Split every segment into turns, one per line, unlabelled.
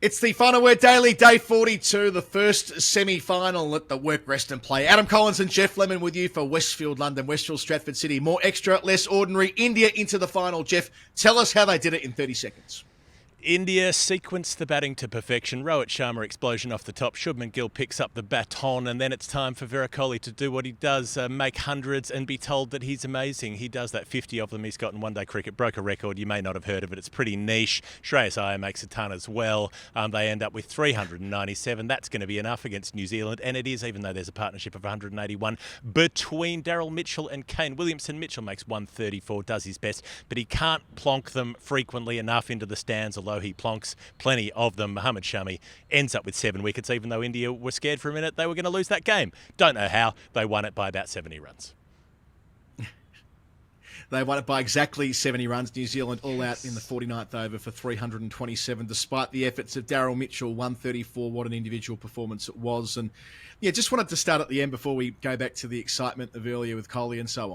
It's the Final Word Daily, day 42, the first semi-final at the Work, Rest and Play. Adam Collins and Jeff Lemon with you for Westfield, London, Westfield, Stratford City. More extra, less ordinary. India into the final. Jeff, tell us how they did it in 30 seconds.
India sequenced the batting to perfection. Rohit Sharma explosion off the top. Shubman Gill picks up the baton, and then it's time for Kohli to do what he does, make hundreds and be told that he's amazing. He does that. 50 of them he's got in one-day cricket. Broke a record. You may not have heard of it. It's pretty niche. Shreyas Iyer makes a ton as well. They end up with 397. That's going to be enough against New Zealand, and it is, even though there's a partnership of 181 between Daryl Mitchell and Kane Williamson. Mitchell makes 134, does his best, but he can't plonk them frequently enough into the stands, although he plonks plenty of them. Mohammed Shami ends up with 7 wickets, even though India were scared for a minute they were going to lose that game. Don't know how. They won it by about 70 runs.
They won it by exactly 70 runs. New Zealand all out in the 49th over for 327, despite the efforts of Daryl Mitchell, 134. What an individual performance it was. And yeah, just wanted to start at the end before we go back to the excitement of earlier with Kohli and so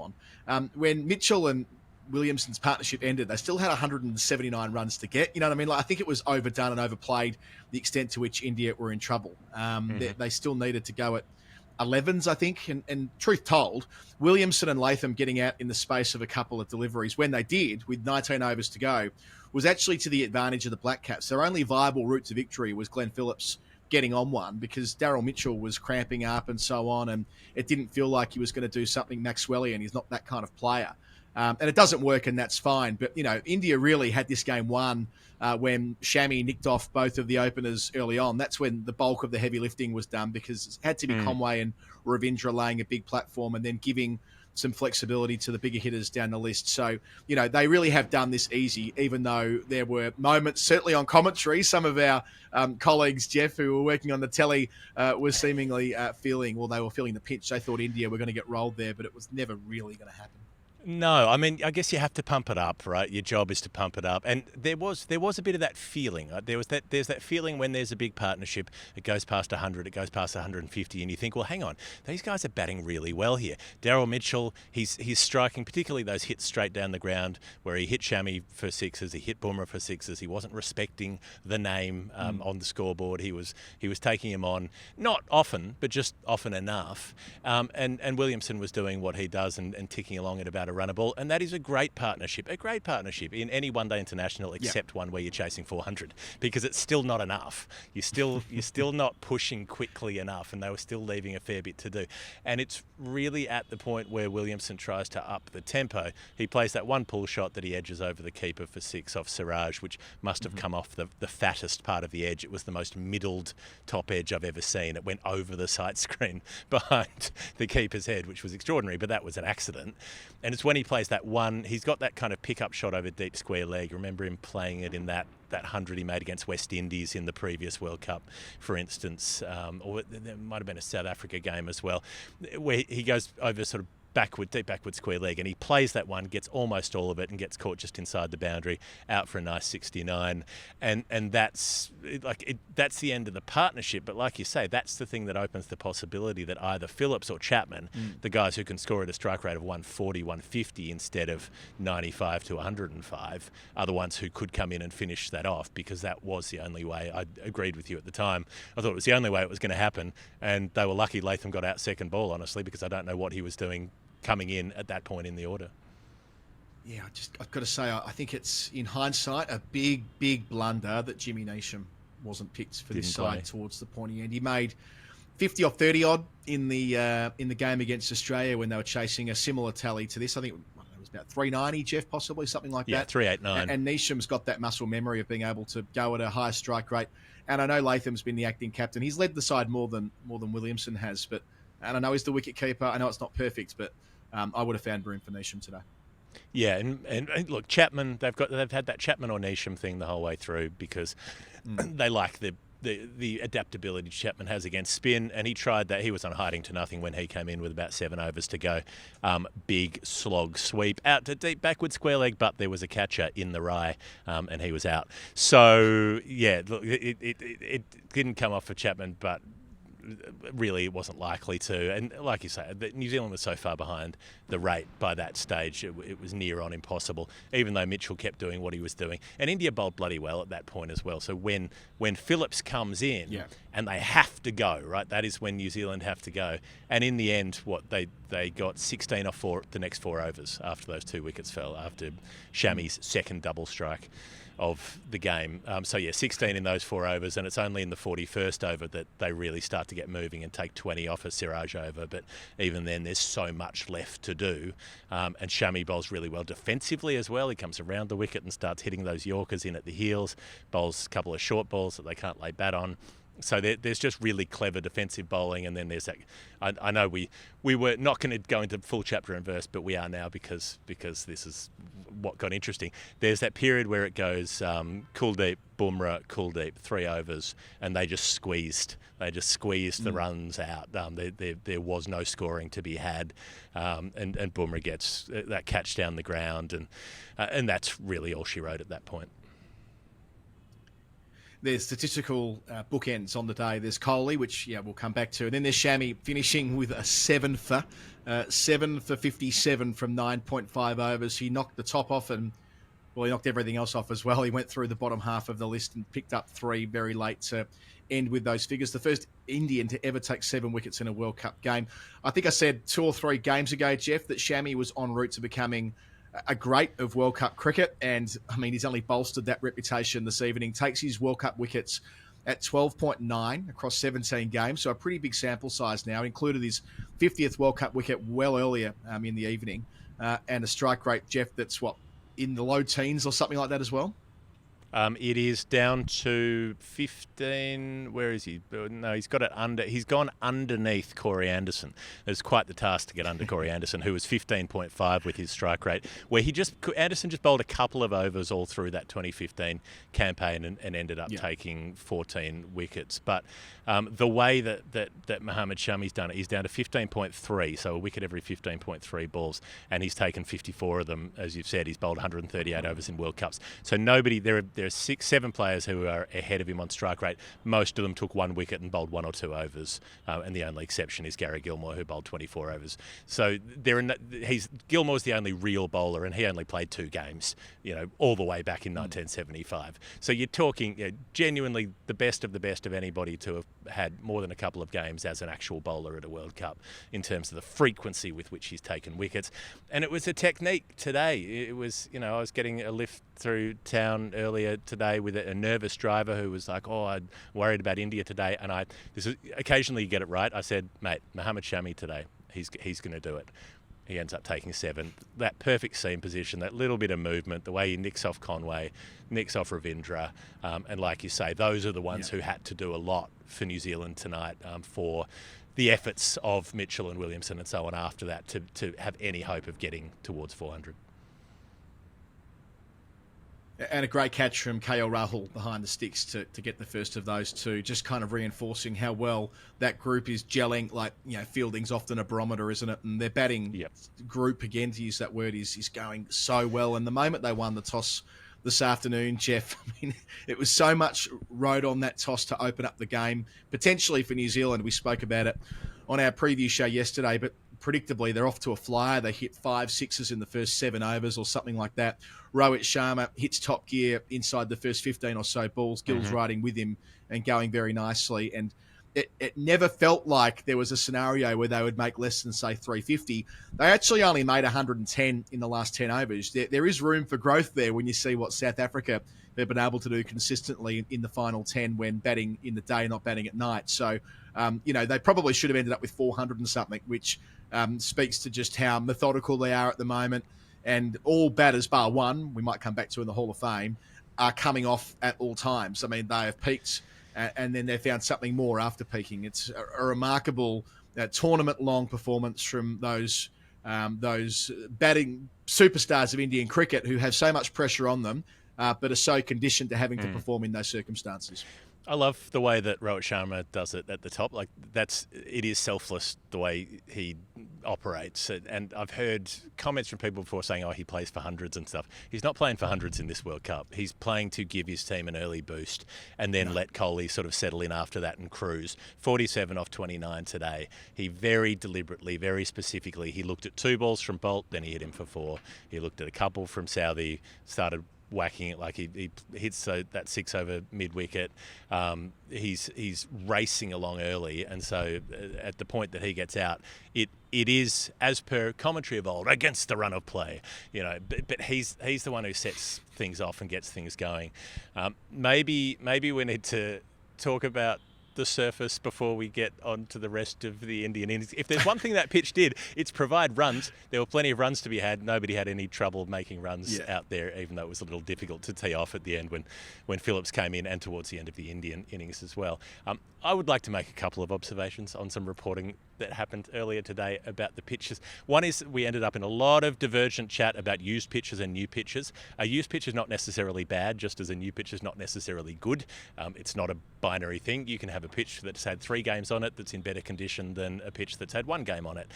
on. When Mitchell and Williamson's partnership ended, they still had 179 runs to get. You know what I mean? Like, I think it was overdone and overplayed the extent to which India were in trouble. They still needed to go at 11s, I think. And truth told, Williamson and Latham getting out in the space of a couple of deliveries, when they did, with 19 overs to go, was actually to the advantage of the Black Caps. Their only viable route to victory was Glenn Phillips getting on one, because Daryl Mitchell was cramping up and so on, and it didn't feel like he was going to do something Maxwellian. He's not that kind of player. And it doesn't work, and that's fine. But, you know, India really had this game won when Shami nicked off both of the openers early on. That's when the bulk of the heavy lifting was done, because it had to be Conway and Ravindra laying a big platform and then giving some flexibility to the bigger hitters down the list. So, you know, they really have done this easy, even though there were moments, certainly on commentary, some of our colleagues, Jeff, who were working on the telly, were seemingly feeling the pinch. They thought India were going to get rolled there, but it was never really going to happen.
No, I mean, I guess you have to pump it up, right? Your job is to pump it up, and there was a bit of that feeling. Right? There's that feeling when there's a big partnership, it goes past 100, it goes past 150, and you think, well, hang on, these guys are batting really well here. Daryl Mitchell, he's striking, particularly those hits straight down the ground, where he hit Shami for sixes, he hit Bumrah for sixes. He wasn't respecting the name on the scoreboard. He was taking him on, not often, but just often enough. And Williamson was doing what he does and ticking along at about a run a ball, and that is a great partnership in any one-day international, except one where you're chasing 400, because it's still not enough. You're still not pushing quickly enough, and they were still leaving a fair bit to do. And it's really at the point where Williamson tries to up the tempo. He plays that one pull shot that he edges over the keeper for 6 off Siraj, which must have come off the fattest part of the edge. It was the most middled top edge I've ever seen. It went over the sight screen behind the keeper's head, which was extraordinary, but that was an accident. And it's when he plays that one, he's got that kind of pickup shot over deep square leg. Remember him playing it in that 100 he made against West Indies in the previous World Cup, for instance, or there might have been a South Africa game as well, where he goes over sort of deep backward square leg, and he plays that one, gets almost all of it, and gets caught just inside the boundary, out for a nice 69, and that's that's the end of the partnership. But like you say, that's the thing that opens the possibility that either Phillips or Chapman, the guys who can score at a strike rate of 140, 150 instead of 95 to 105, are the ones who could come in and finish that off, because that was the only way. I agreed with you at the time. I thought it was the only way it was going to happen, and they were lucky Latham got out second ball, honestly, because I don't know what he was doing coming in at that point in the order.
Yeah, I've got to say, I think it's, in hindsight, a big blunder that Jimmy Neesham wasn't picked for this side towards the pointy end. He made 50 or 30 odd in the game against Australia when they were chasing a similar tally to this. I think it was about 390, Jeff, possibly, something like that.
Yeah, 389.
And Neesham's got that muscle memory of being able to go at a higher strike rate. And I know Latham's been the acting captain. He's led the side more than Williamson has. And I know he's the wicket keeper. I know it's not perfect, but I would have found room for Neesham today.
Yeah, and look, Chapman, they've had that Chapman or Neesham thing the whole way through, because they like the adaptability Chapman has against spin, and he tried that. He was on hiding to nothing when he came in with about 7 overs to go. Big slog sweep out to deep backward square leg, but there was a catcher in the rye, and he was out. So yeah, look, it didn't come off for Chapman, but really it wasn't likely to. And like you say, New Zealand was so far behind the rate by that stage, it was near on impossible, even though Mitchell kept doing what he was doing. And India bowled bloody well at that point as well. So when Phillips comes in and they have to go, right, that is when New Zealand have to go. And in the end, they got 16 off the next 4 overs after those 2 wickets fell, after Shami's second double strike of the game. 16 in those 4 overs, and it's only in the 41st over that they really start to get moving and take 20 off a Siraj over. But even then, there's so much left to do. And Shami bowls really well defensively as well. He comes around the wicket and starts hitting those Yorkers in at the heels, bowls a couple of short balls that they can't lay bat on. So there's just really clever defensive bowling, and then there's that. I know we were not going to go into full chapter and verse, but we are now because this is what got interesting. There's that period where it goes Kuldeep, Bumrah, Kuldeep, 3 overs, and they just squeezed. They just squeezed the runs out. There was no scoring to be had, and Bumrah gets that catch down the ground, and that's really all she wrote at that point.
There's statistical bookends on the day. There's Kohli, which we'll come back to, and then there's Shami finishing with a 7 for 57 from 9.5 overs. He knocked the top off, and he knocked everything else off as well. He went through the bottom half of the list and picked up 3 very late to end with those figures. The first Indian to ever take 7 wickets in a World Cup game. I think I said 2 or 3 games ago, Jeff, that Shami was en route to becoming a great of World Cup cricket, and I mean he's only bolstered that reputation this evening. Takes his World Cup wickets at 12.9 across 17 games, so a pretty big sample size now. Included his 50th World Cup wicket well earlier in the evening, and a strike rate, Jeff, that's in the low teens or something like that as well.
It is down to 15. Where is he? No, he's got it under. He's gone underneath Corey Anderson. It's quite the task to get under Corey Anderson, who was 15.5 with his strike rate. Where Anderson just bowled a couple of overs all through that 2015 campaign and ended up taking 14 wickets. But the way that Mohammed Shami's done it, he's down to 15.3, so a wicket every 15.3 balls, and he's taken 54 of them. As you've said, he's bowled 138 overs in World Cups. So nobody there are 7 players who are ahead of him on strike rate. Most of them took 1 wicket and bowled 1 or 2 overs, and the only exception is Gary Gilmore, who bowled 24 overs. So Gilmore's the only real bowler, and he only played 2 games, all the way back in 1975. So you're talking genuinely the best of anybody to have had more than a couple of games as an actual bowler at a World Cup in terms of the frequency with which he's taken wickets. And it was a technique today. It was, I was getting a lift through town earlier today with a nervous driver who was like, I'm worried about India today. And occasionally you get it right. I said, mate, Mohammed Shami today, he's going to do it. He ends up taking 7. That perfect seam position, that little bit of movement, the way he nicks off Conway, nicks off Ravindra. And like you say, those are the ones who had to do a lot for New Zealand tonight for the efforts of Mitchell and Williamson and so on after that to have any hope of getting towards 400.
And a great catch from KL Rahul behind the sticks to get the first of those 2, just kind of reinforcing how well that group is gelling. Fielding's often a barometer, isn't it? And their batting group, again, to use that word, is going so well. And the moment they won the toss this afternoon, Jeff, it was so much rode on that toss to open up the game, potentially for New Zealand. We spoke about it on our preview show yesterday, but predictably, they're off to a flyer. They hit 5 sixes in the first 7 overs or something like that. Rohit Sharma hits top gear inside the first 15 or so balls. Gill's riding with him and going very nicely. And it never felt like there was a scenario where they would make less than, say, 350. They actually only made 110 in the last 10 overs. There is room for growth there when you see what South Africa have been able to do consistently in the final 10 when batting in the day, not batting at night. So, they probably should have ended up with 400 and something, which speaks to just how methodical they are at the moment. And all batters, bar one, we might come back to in the Hall of Fame, are coming off at all times. They have peaked and then they found something more after peaking. It's a remarkable tournament-long performance from those batting superstars of Indian cricket who have so much pressure on them, but are so conditioned to having to perform in those circumstances.
I love the way that Rohit Sharma does it at the top. Like it is selfless the way he operates. And I've heard comments from people before saying, "Oh, he plays for hundreds and stuff." He's not playing for hundreds in this World Cup. He's playing to give his team an early boost and then let Kohli sort of settle in after that and cruise. 47 off 29 today. He very deliberately, very specifically, he looked at 2 balls from Bolt, then he hit him for 4. He looked at a couple from Southey, started whacking it like he hits that 6 over mid wicket. He's racing along early, and so at the point that he gets out, it is, as per commentary of old, against the run of play, But he's the one who sets things off and gets things going. Maybe we need to talk about the surface before we get on to the rest of the Indian innings. If there's one thing that pitch did, it's provide runs. There were plenty of runs to be had. Nobody had any trouble making runs out there, even though it was a little difficult to tee off at the end when Phillips came in and towards the end of the Indian innings as well. I would like to make a couple of observations on some reporting that happened earlier today about the pitches. One is we ended up in a lot of divergent chat about used pitches and new pitches. A used pitch is not necessarily bad, just as a new pitch is not necessarily good. It's not a binary thing. You can have a pitch that's had 3 games on it that's in better condition than a pitch that's had 1 game on it.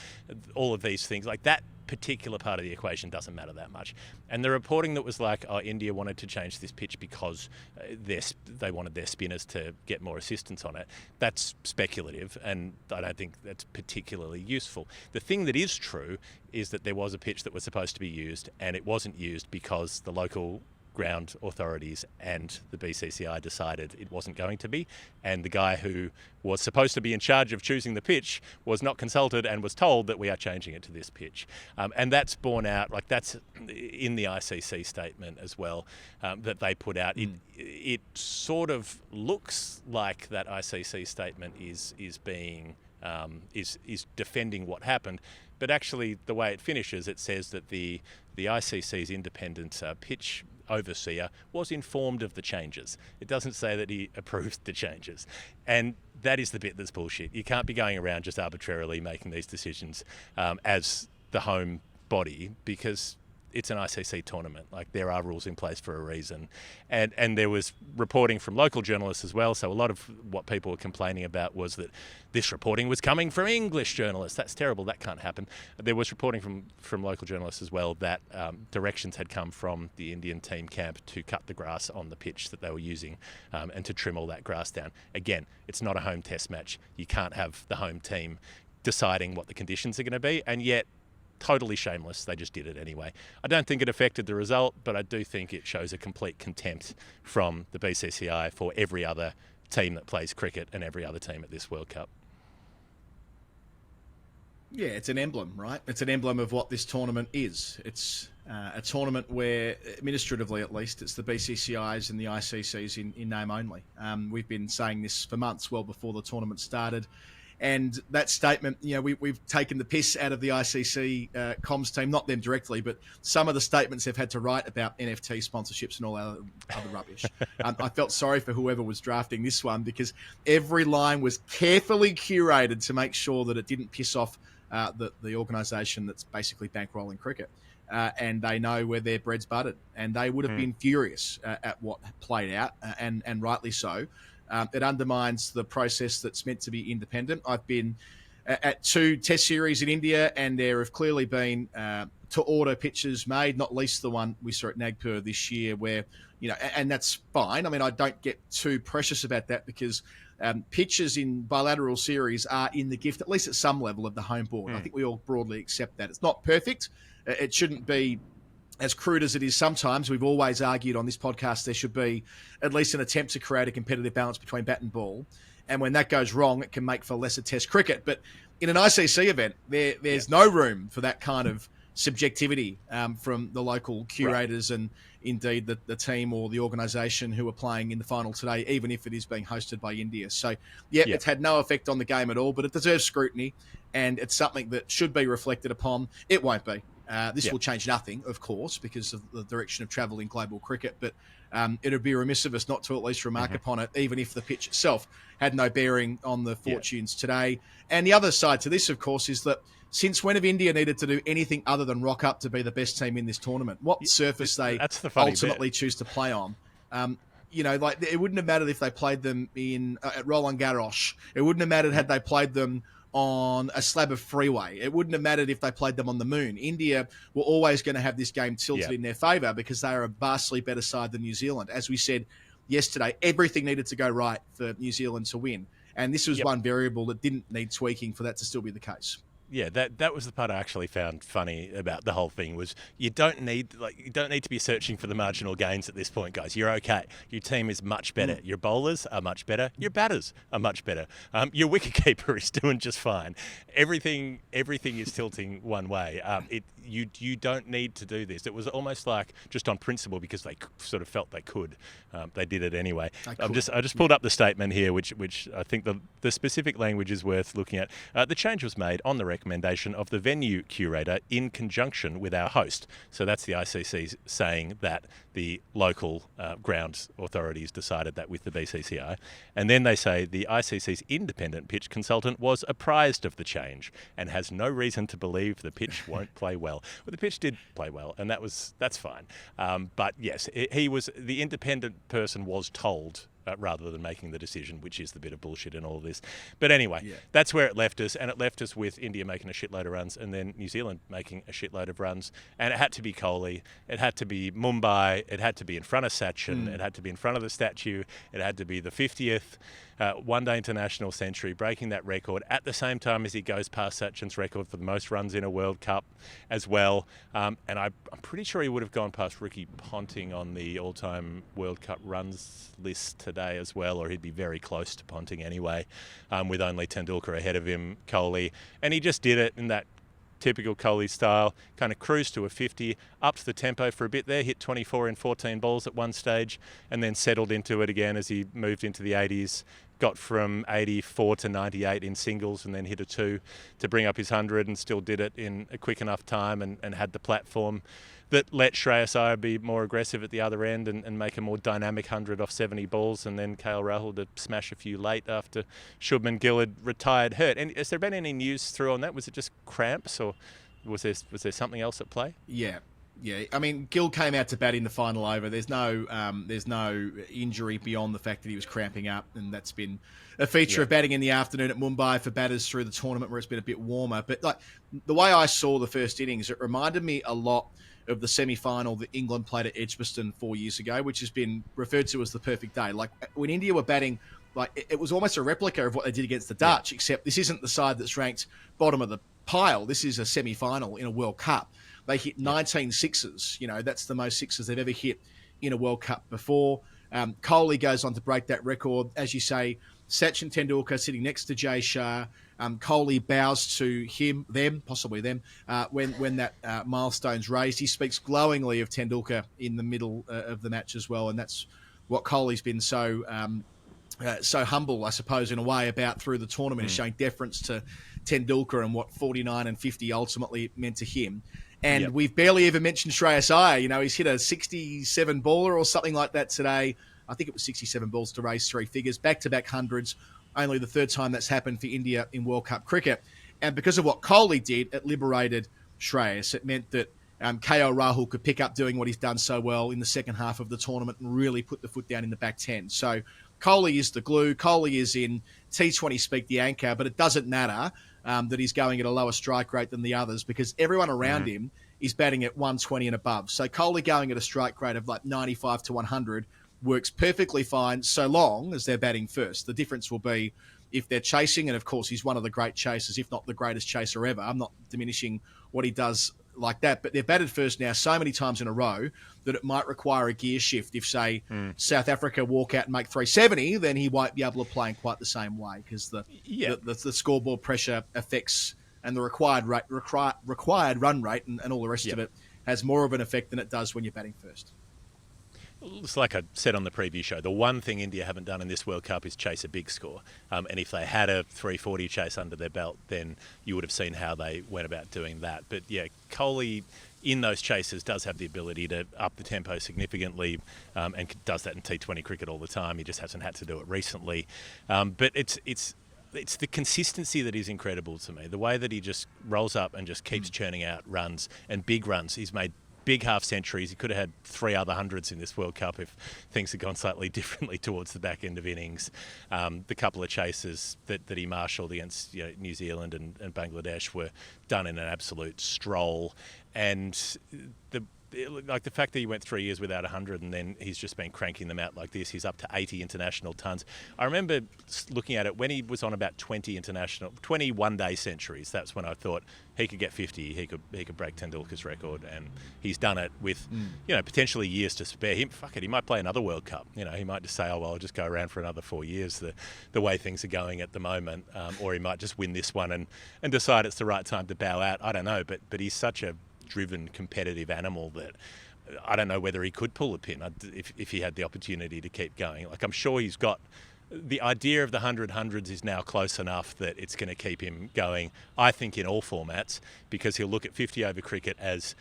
All of these things, like that particular part of the equation doesn't matter that much. And the reporting that was like, oh, India wanted to change this pitch because they wanted their spinners to get more assistance on it, that's speculative, and I don't think that's particularly useful. The thing that is true is that there was a pitch that was supposed to be used, and it wasn't used because the local ground authorities and the BCCI decided it wasn't going to be, and the guy who was supposed to be in charge of choosing the pitch was not consulted and was told that we are changing it to this pitch. And that's borne out, like that's in the ICC statement as well, that they put out. It sort of looks like that ICC statement is defending what happened, but actually the way it finishes, it says that the ICC's independent pitch overseer was informed of the changes. It doesn't say that he approved the changes. And that is the bit that's bullshit. You can't be going around just arbitrarily making these decisions as the home body, because it's an ICC tournament. Like, there are rules in place for a reason. And there was reporting from local journalists as well. So a lot of what people were complaining about was that this reporting was coming from English journalists. That's terrible. That can't happen. There was reporting from local journalists as well that directions had come from the Indian team camp to cut the grass on the pitch that they were using and to trim all that grass down. Again, it's not a home test match. You can't have the home team deciding what the conditions are going to be, and yet totally shameless, they just did it anyway. I don't think it affected the result, but I do think it shows a complete contempt from the BCCI for every other team that plays cricket and every other team at this World Cup.
Yeah, it's an emblem, right? It's an emblem of what this tournament is. It's a tournament where, administratively at least, it's the BCCIs and the ICCs in name only. We've been saying this for months, well before the tournament started. And that statement, we've taken the piss out of the ICC comms team, not them directly, but some of the statements they've had to write about NFT sponsorships and all other rubbish. I felt sorry for whoever was drafting this one, because every line was carefully curated to make sure that it didn't piss off the organisation that's basically bankrolling cricket. And they know where their bread's buttered. And they would have been furious at what played out, and rightly so. It undermines the process that's meant to be independent. I've been at 2 test series in India, and there have clearly been to-order pitches made, not least the one we saw at Nagpur this year, where, and that's fine. I mean, I don't get too precious about that, because pitches in bilateral series are in the gift, at least at some level, of the home board. I think we all broadly accept that. It's not perfect. It shouldn't be as crude as it is sometimes. We've always argued on this podcast there should be at least an attempt to create a competitive balance between bat and ball. And when that goes wrong, it can make for lesser test cricket. But in an ICC event, there's no room for that kind of subjectivity from the local curators and indeed the team or the organisation who are playing in the final today, even if it is being hosted by India. So, it's had no effect on the game at all, but it deserves scrutiny, and it's something that should be reflected upon. It won't be. This will change nothing, of course, because of the direction of travel in global cricket, but it would be remiss of us not to at least remark upon it, even if the pitch itself had no bearing on the fortunes today. And the other side to this, of course, is that since when have India needed to do anything other than rock up to be the best team in this tournament? What surface they ultimately choose to play on. like it wouldn't have mattered if they played them in at Roland Garros. It wouldn't have mattered had they played them on a slab of freeway. It wouldn't have mattered if they played them on the moon. India were always going to have this game tilted in their favour because they are a vastly better side than New Zealand. As we said yesterday, everything needed to go right for New Zealand to win. And this was one variable that didn't need tweaking for that to still be the case.
Yeah, that was the part I actually found funny about the whole thing was you don't need to be searching for the marginal gains at this point, guys. You're okay. Your team is much better. Your bowlers are much better. Your batters are much better. Your wicketkeeper is doing just fine. Everything is tilting one way. You don't need to do this. It was almost like just on principle because they sort of felt they could. They did it anyway. I just pulled up the statement here, which I think the specific language is worth looking at. The change was made on the recommendation of the venue curator in conjunction with our host. So that's the ICC saying that the local grounds authorities decided that with the BCCI. And then they say the ICC's independent pitch consultant was apprised of the change and has no reason to believe the pitch won't play well. Well, the pitch did play well, and that's fine. But yes, the independent person was told rather than making the decision, which is the bit of bullshit in all of this. But anyway, that's where it left us, and it left us with India making a shitload of runs and then New Zealand making a shitload of runs. And it had to be Kohli, it had to be Mumbai, it had to be in front of Sachin, it had to be in front of the statue, it had to be the 50th one-day international century, breaking that record at the same time as he goes past Sachin's record for the most runs in a World Cup as well. And I'm pretty sure he would have gone past Ricky Ponting on the all-time World Cup runs list today as well, or he'd be very close to Ponting anyway, with only Tendulkar ahead of him, Kohli. And he just did it in that typical Kohli style, kind of cruised to a 50, upped the tempo for a bit there, hit 24 in 14 balls at one stage, and then settled into it again as he moved into the 80s, got from 84 to 98 in singles and then hit a 2 to bring up his 100 and still did it in a quick enough time and had the platform that let Shreyas Iyer be more aggressive at the other end and make a more dynamic 100 off 70 balls, and then KL Rahul to smash a few late after Shubman Gill had retired hurt. And has there been any news through on that? Was it just cramps, or was there something else at play?
Yeah. I mean, Gill came out to bat in the final over. There's no injury beyond the fact that he was cramping up, and that's been a feature of batting in the afternoon at Mumbai for batters through the tournament where it's been a bit warmer. But like the way I saw the first innings, it reminded me a lot of the semi-final that England played at Edgbaston 4 years ago, which has been referred to as the perfect day. Like when India were batting, like it was almost a replica of what they did against the Dutch, except this isn't the side that's ranked bottom of the pile. This is a semi-final in a World Cup. They hit 19 sixes. That's the most sixes they've ever hit in a World Cup before. Kohli goes on to break that record. As you say, Sachin Tendulkar sitting next to Jay Shah. Kohli bows to possibly them, when that milestone's raised. He speaks glowingly of Tendulkar in the middle of the match as well, and that's what Kohli's been so humble, I suppose, in a way, about through the tournament, is showing deference to Tendulkar and what 49 and 50 ultimately meant to him. And we've barely ever mentioned Shreyas Iyer. He's hit a 67 baller or something like that today. I think it was 67 balls to raise three figures, back-to-back hundreds. Only the third time that's happened for India in World Cup cricket. And because of what Kohli did, it liberated Shreyas. It meant that KL Rahul could pick up doing what he's done so well in the second half of the tournament and really put the foot down in the back 10. So Kohli is the glue. Kohli is in T20 speak the anchor, but it doesn't matter that he's going at a lower strike rate than the others because everyone around him is batting at 120 and above. So Kohli going at a strike rate of like 95 to 100 works perfectly fine so long as they're batting first. The difference will be if they're chasing, and of course he's one of the great chasers, if not the greatest chaser ever. I'm not diminishing what he does like that, but they've batted first now so many times in a row that it might require a gear shift. If, say, South Africa walk out and make 370, then he won't be able to play in quite the same way because the scoreboard pressure affects and the required run rate and all the rest of it has more of an effect than it does when you're batting first.
It's like I said on the preview show, the one thing India haven't done in this World Cup is chase a big score. And if they had a 340 chase under their belt, then you would have seen how they went about doing that. But Kohli in those chases does have the ability to up the tempo significantly and does that in T20 cricket all the time. He just hasn't had to do it recently. But it's the consistency that is incredible to me. The way that he just rolls up and just keeps churning out runs and big runs. He's made big half centuries. He could have had 3 other hundreds in this World Cup if things had gone slightly differently towards the back end of innings. The couple of chases that he marshalled against New Zealand and Bangladesh were done in an absolute stroll. And the fact that he went 3 years without 100 and then he's just been cranking them out like this. He's up to 80 international tons. I remember looking at it when he was on about 20 one-day centuries. That's when I thought he could get 50. He could break Tendulkar's record, and he's done it with potentially years to spare. He might play another World Cup. He might just say, oh well, I'll just go around for another 4 years. The way things are going at the moment, or he might just win this one and decide it's the right time to bow out. I don't know, but he's such a driven, competitive animal that I don't know whether he could pull a pin if he had the opportunity to keep going. Like, I'm sure he's got the idea of the 100 hundreds is now close enough that it's going to keep him going, I think, in all formats, because he'll look at 50 over cricket as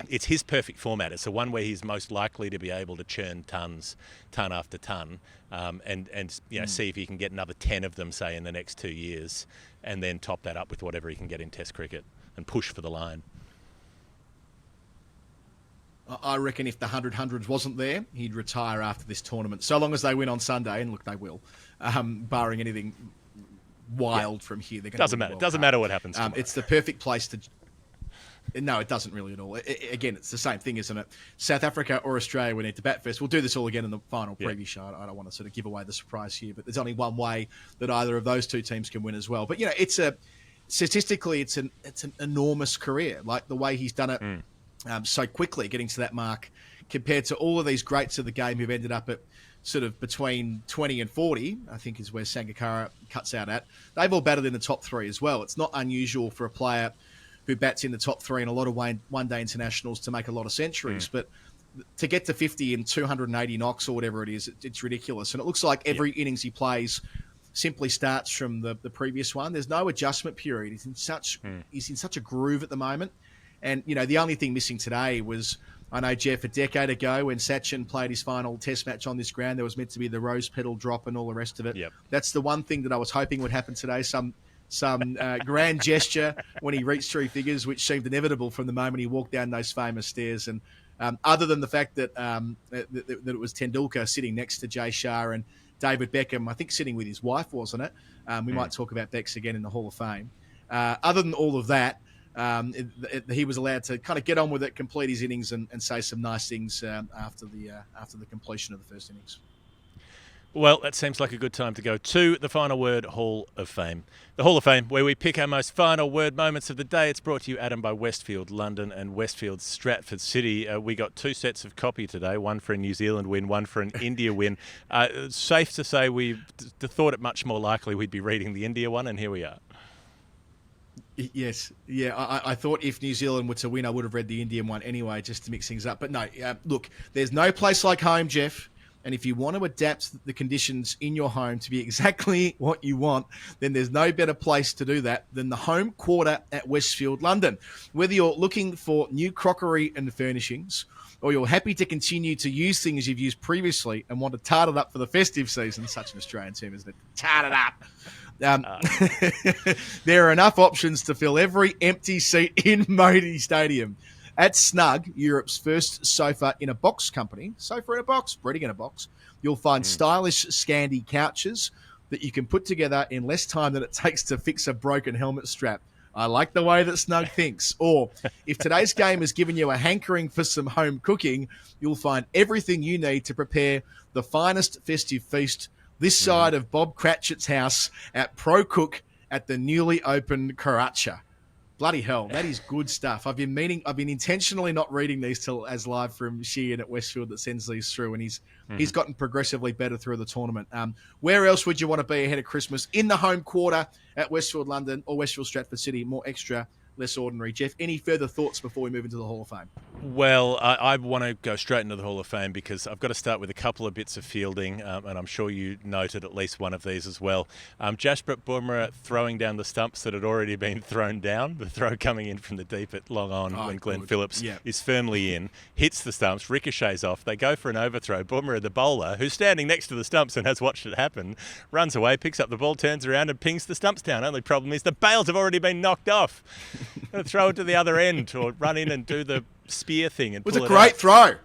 it's his perfect format. It's the one where he's most likely to be able to churn ton after ton, and see if he can get another 10 of them, say, in the next 2 years, and then top that up with whatever he can get in Test cricket and push for the line.
I reckon if the 100 hundreds wasn't there, he'd retire after this tournament. So long as they win on Sunday, and look, they will, barring anything wild from here. They're going
doesn't matter. Doesn't matter what happens.
It's the perfect place to. No, it doesn't really at all. Again, it's the same thing, isn't it? South Africa or Australia, we need to bat first. We'll do this all again in the final preview show. I don't want to sort of give away the surprise here, but there's only one way that either of those two teams can win as well. But statistically, it's an enormous career. Like the way he's done it. So quickly, getting to that mark, compared to all of these greats of the game who've ended up at sort of between 20 and 40, I think is where Sangakkara cuts out at. They've all batted in the top 3 as well. It's not unusual for a player who bats in the top 3 in a lot of one-day internationals to make a lot of centuries, but to get to 50 in 280 knocks or whatever it is, it's ridiculous. And it looks like every innings he plays simply starts from the previous one. There's no adjustment period. He's in such a groove at the moment. And, the only thing missing today was, I know, Jeff, a decade ago when Sachin played his final test match on this ground, there was meant to be the rose petal drop and all the rest of it. Yep. That's the one thing that I was hoping would happen today, some grand gesture when he reached 3 figures, which seemed inevitable from the moment he walked down those famous stairs. And other than the fact that it was Tendulkar sitting next to Jay Shah and David Beckham, I think sitting with his wife, wasn't it? We might talk about Becks again in the Hall of Fame. Other than all of that, he was allowed to kind of get on with it, complete his innings, and say some nice things after the completion of the first innings.
Well, that seems like a good time to go to the Final Word Hall of Fame. The Hall of Fame, where we pick our most final word moments of the day. It's brought to you, Adam, by Westfield London and Westfield Stratford City. We got 2 sets of copy today, one for a New Zealand win, one for an India win. Safe to say we thought it much more likely we'd be reading the India one, and here we are.
Yes. Yeah, I thought if New Zealand were to win, I would have read the Indian one anyway, just to mix things up. But no, look, there's no place like home, Jeff. And if you want to adapt the conditions in your home to be exactly what you want, then there's no better place to do that than the home quarter at Westfield London. Whether you're looking for new crockery and furnishings, or you're happy to continue to use things you've used previously and want to tart it up for the festive season, such an Australian term, isn't it? Tart it up. There are enough options to fill every empty seat in Modi Stadium. At Snug, Europe's first sofa in a box company, sofa in a box, breeding in a box, you'll find stylish Scandi couches that you can put together in less time than it takes to fix a broken helmet strap. I like the way that Snug thinks. Or if today's game has given you a hankering for some home cooking, you'll find everything you need to prepare the finest festive feast this side of Bob Cratchit's house at Pro Cook at the newly opened Karacha. Bloody hell, that is good stuff. I've been intentionally not reading these till as live from Sheehan at Westfield that sends these through, and he's gotten progressively better through the tournament. Where else would you want to be ahead of Christmas? In the home quarter at Westfield London or Westfield Stratford City, more extra, less ordinary. Jeff, any further thoughts before we move into the Hall of Fame?
Well, I want to go straight into the Hall of Fame because I've got to start with a couple of bits of fielding, and I'm sure you noted at least one of these as well. Jasprit Bumrah throwing down the stumps that had already been thrown down, the throw coming in from the deep at long on when Glenn Phillips is firmly in, hits the stumps, ricochets off, they go for an overthrow. Bumrah, the bowler, who's standing next to the stumps and has watched it happen, runs away, picks up the ball, turns around and pings the stumps down. Only problem is the bails have already been knocked off. Throw it to the other end or run in and do the spear thing and
It was
pull
a
it
great
out.
throw.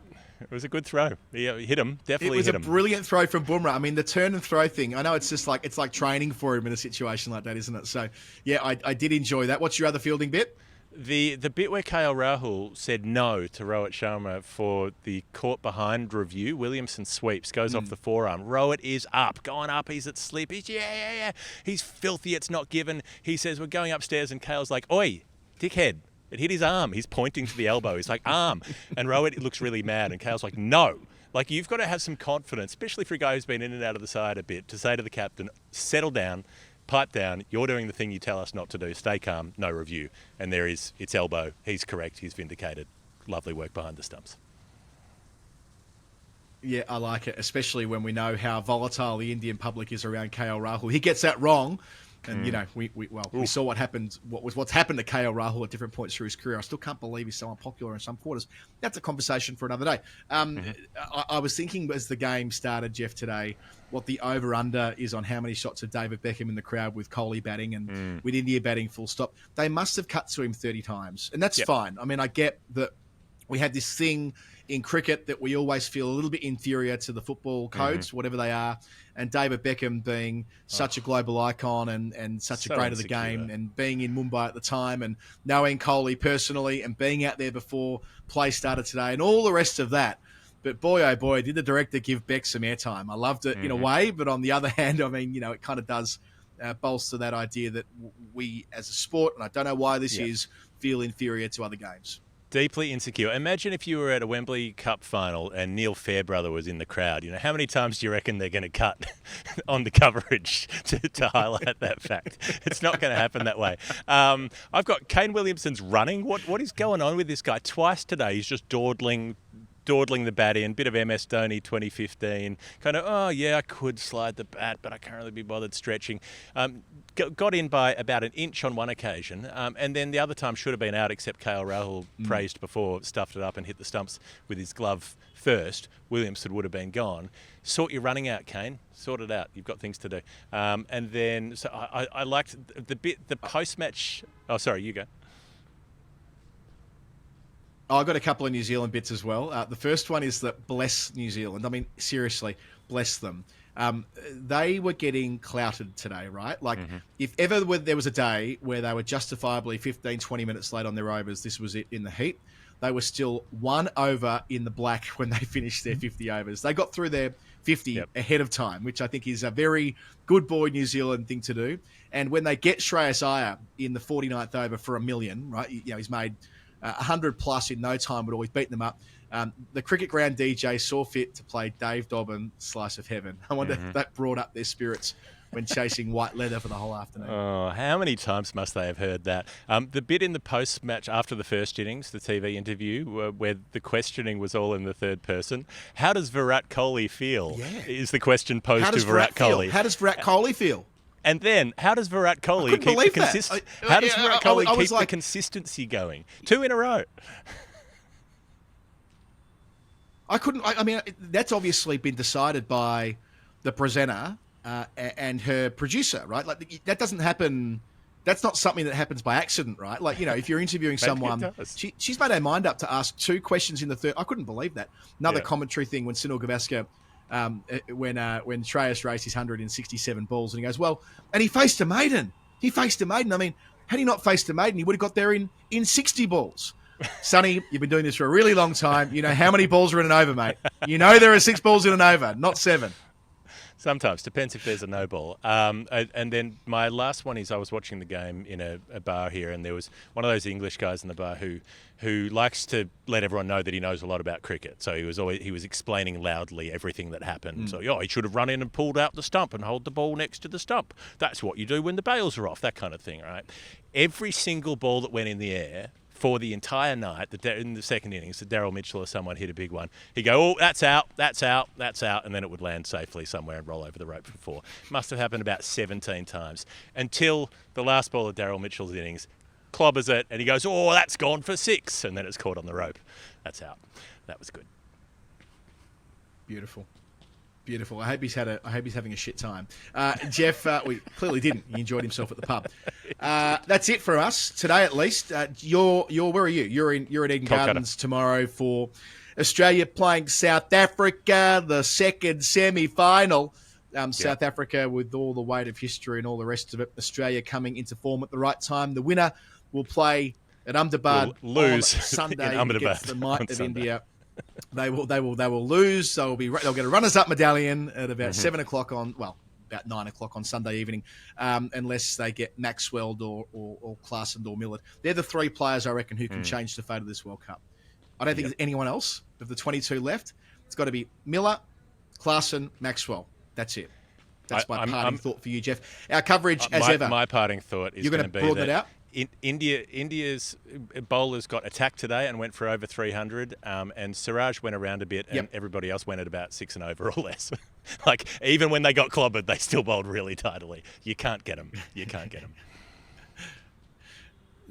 It was a good throw. He hit him.
It
Definitely
was
hit
a
him.
brilliant throw from Bumrah. I mean, the turn and throw thing, I know it's just like training for him in a situation like that, isn't it? So, yeah, I did enjoy that. What's your other fielding bit?
The bit where KL Rahul said no to Rohit Sharma for the caught behind review, Williamson sweeps, goes off the forearm. Rohit is up, going up, he's at slip. He's, yeah. He's filthy, it's not given. He says, we're going upstairs, and KL's like, oi, dickhead. It hit his arm. He's pointing to the elbow. He's like, arm. And Rohit looks really mad, and KL's like, no. Like, you've got to have some confidence, especially for a guy who's been in and out of the side a bit, to say to the captain, settle down, pipe down, you're doing the thing you tell us not to do, stay calm, no review. And there is, it's elbow, he's correct, he's vindicated. Lovely work behind the stumps.
Yeah, I like it, especially when we know how volatile the Indian public is around KL Rahul. He gets that wrong. And, you know, we saw what's happened to KL Rahul at different points through his career. I still can't believe he's so unpopular in some quarters. That's a conversation for another day. I was thinking as the game started, Jeff, today, what the over-under is on how many shots of David Beckham in the crowd with Kohli batting and with India batting full stop. They must have cut to him 30 times. And that's fine. I mean, I get that we had this thing in cricket that we always feel a little bit inferior to the football codes, whatever they are. And David Beckham being such a global icon and such
so
a great of the game and being in Mumbai at the time and knowing Kohli personally and being out there before play started today and all the rest of that. But boy, oh boy, did the director give Beck some airtime. I loved it in a way, but on the other hand, I mean, you know, it kind of does bolster that idea that we as a sport, and I don't know why this is, feel inferior to other games.
Deeply insecure. Imagine if you were at a Wembley Cup final and Neil Fairbrother was in the crowd. You know, how many times do you reckon they're going to cut on the coverage to highlight that fact? It's not going to happen that way. I've got Kane Williamson's running. What is going on with this guy? Twice today, he's just dawdling the bat in, bit of MS Dhoni 2015, kind of, oh yeah, I could slide the bat, but I can't really be bothered stretching. Got in by about an inch on one occasion, and then the other time should have been out, except KL Rahul praised before, stuffed it up and hit the stumps with his glove first. Williamson would have been gone. Sort your running out, Kane. Sort it out. You've got things to do. And then, so I liked the post-match. Oh, sorry, you go.
I've got a couple of New Zealand bits as well. The first one is that bless New Zealand. I mean, seriously, bless them. They were getting clouted today, right? Like, if ever there was a day where they were justifiably 15, 20 minutes late on their overs, this was it in the heat. They were still 1 over in the black when they finished their 50 overs. They got through their 50 ahead of time, which I think is a very good boy New Zealand thing to do. And when they get Shreyas Iyer in the 49th over for $1 million, right? You know, he's made 100 plus in no time, would always beat them up. The cricket ground DJ saw fit to play Dave Dobbin, Slice of Heaven. I wonder if that brought up their spirits when chasing white leather for the whole afternoon.
Oh, how many times must they have heard that? The bit in the post-match after the first innings, the TV interview, where the questioning was all in the third person. How does Virat Kohli feel? Yeah. Is the question posed to Virat Kohli.
How does Virat Kohli feel?
And then, how does Virat Kohli keep the consistency? How does Virat Kohli keep the consistency going? 2 in a row.
I mean, that's obviously been decided by the presenter and her producer, right? Like, that doesn't happen. That's not something that happens by accident, right? Like, you know, if you're interviewing someone, she's made her mind up to ask 2 questions in the third. I couldn't believe that. Another commentary thing when Sunil Gavaskar, when Shreyas raised his 167 balls, and he goes, well, and he faced a maiden. I mean, had he not faced a maiden, he would have got there in 60 balls. Sonny, you've been doing this for a really long time. You know how many balls are in an over, mate. You know there are 6 balls in an over, not 7.
Sometimes. Depends if there's a no ball. And then my last one is I was watching the game in a bar here, and there was one of those English guys in the bar who likes to let everyone know that he knows a lot about cricket. So he was explaining loudly everything that happened. So, he should have run in and pulled out the stump and hold the ball next to the stump. That's what you do when the bails are off, that kind of thing, right? Every single ball that went in the air for the entire night, in the second innings, Daryl Mitchell or someone hit a big one. He'd go, oh, that's out, and then it would land safely somewhere and roll over the rope for 4. Must have happened about 17 times until the last ball of Daryl Mitchell's innings clobbers it, and he goes, oh, that's gone for 6, and then it's caught on the rope. That's out. That was good.
Beautiful. I hope he's having a shit time. Jeff, we clearly didn't. He enjoyed himself at the pub. That's it for us today, at least. Where are you? You're at Eden
Kolkata.
Gardens tomorrow for Australia playing South Africa, the second semi-final. South Africa with all the weight of history and all the rest of it. Australia coming into form at the right time. The winner will play at Ahmedabad
Will lose
on Sunday
in Ahmedabad
against the might
on
of
Sunday.
India. They will lose. So they'll get a runners-up medallion at about 7 o'clock about 9 o'clock on Sunday evening, unless they get Maxwell or Klaassen or Millard. They're the three players, I reckon, who can change the fate of this World Cup. I don't think there's anyone else of the 22 left. It's got to be Miller, Klaassen, Maxwell. That's it. That's my parting thought for you, Jeff. Our coverage, as ever.
My parting thought is going to be
broaden it out?
India's bowlers got attacked today and went for over 300, and Siraj went around a bit, and everybody else went at about 6 and over or less. Like, even when they got clobbered, they still bowled really tidily. You can't get them. You can't get them.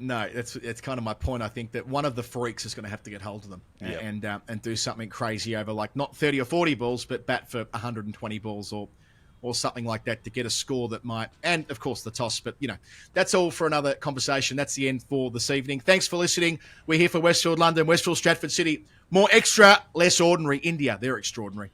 No, that's kind of my point. I think that one of the freaks is going to have to get hold of them and do something crazy over, like, not 30 or 40 balls, but bat for 120 balls or something like that to get a score that might, and of course the toss. But, that's all for another conversation. That's the end for this evening. Thanks for listening. We're here for Westfield, London, Westfield, Stratford City. More extra, less ordinary. India, they're extraordinary.